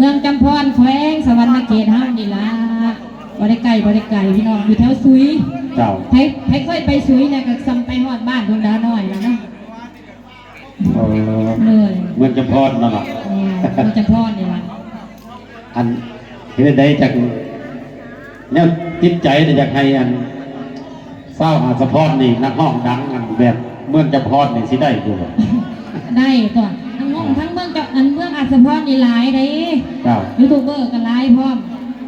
มืองจำพรแขวงสวรรณเขตห้างนี่ล่ะบ่ได้ไกลพี่น้องอยู่แถวซุยเจ้าให้ค่อยไปซุยเนี่ยก็ซ้ำไปฮอดบ้านดวงดาวน้อยแล้วเนาะเลยเมืองจำพรนั่นแหละเมืองจำพรนี่ล่ะอันเห็นได้จากเนี่ยจิตใจอยากให้อันเศร้าอาสะพรนี่นักห้องดังอันแบบเมืองจำพรนี่สิได้อยู่ได้ตัวทั้งเมืองกับเมืองอาสะพรนี่หลายได้ยูทูบเบอร์ก็หลายพร้อม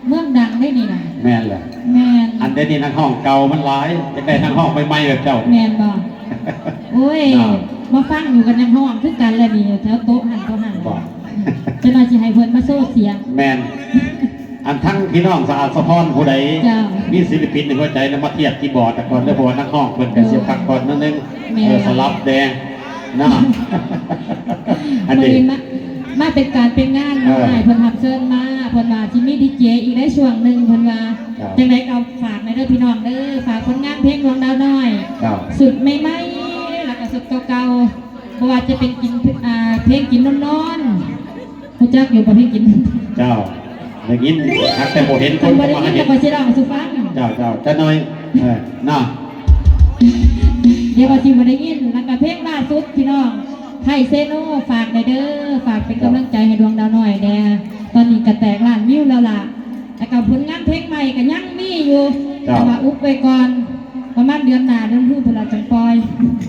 เมืองดังได้นี่นะแม่นแหละแม่นอันได้นี่นักห้องเก่ามันหลายจะได้นักห้องใหม่ๆแบบเจ้าแม่นบ่โอ้ยมาฟังอยู่กันยังห้องคือกันแล้วนี่แถวโต๊ะหันจะมาสิให้เพิ่นมาโซ่เสียงแม่นอันทั้งพี่น้องสะอาดสะพรผู้ใดมีศิลปินในหัวใจแล้วมาเทียบคีย์บอร์ดแต่ก่อนแล้วพอนักห้องเพิ่นก็เสียพักก่อนนั่นนึงสลับแดงนะอันนี้มาเป็นการเป็นงานง่ายเพิ่นรับเชิญมาเพิ่นว่าสิมีดีเจอีกได้ช่วงนึงเพิ่นว่าจังได๋ก็ฝากในเด้อพี่น้องเด้อฝากผลงานเพลงดวงดาวน้อยสุดใหม่ๆแล้วก็สุดเก่าๆบ่ว่าจะเป็นกินเพลงกินนอนๆรู้จักอยู่บ่เพลงกินเจ้าได้ยินฮักแต่โมเห็นคนมาเห็นแต่สิร้องสุฟังเจ้าจะหน่อยน่ะเดี๋ยวว่าสิบ่ได้ยินแล้วก็เพลงล่าสุดพี่น้องไทยเซโนฝากเด้อฝากเป็นกำลังใจให้ดวงดาวน้อยแน่ตอนนี้ก็แตกล้านวิวแล้วล่ะแล้วก็ผลงานเพลงใหม่ก็ยังมีอยู่แต่ว่าอุบไว้ก่อนประมาณเดือนหน้าเดือนพฤษภาคมจังปล่อย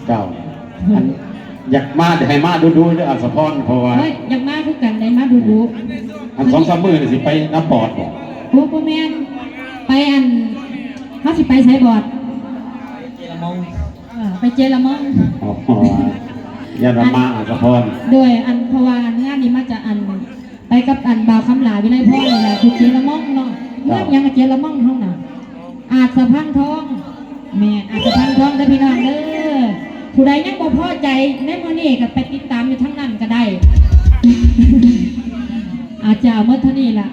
เจ้าอยากมาให้มาดูเด้ออัศพรเพราะว่าอยากมาคือกันได้มาดูอัน2-3 มื้อนี่สิไปน้ำปอดบ่โอ้บ่แม่นไปอันเฮาสิไปไสบอดเจละมงไปเจละมงยาดมาอัศพรโดยอันเพราะว่างานนี้มาจากอันไปกับอันบ่าวคำหลาวิไลพ่อนี่แหละคือเจละมงเนาะเมื่อยังเจละมงเฮาน่ะอาจสะพังทองแม่อาจสะพังทองเด้อพี่น้องเด้อผู้ใดยังบ่พอใจในมื้อนี้ก็ไปติดตามอยู่ทั้งนั้นก็ได้อาจจะเอาเมื่อเท่านี้ล่ะ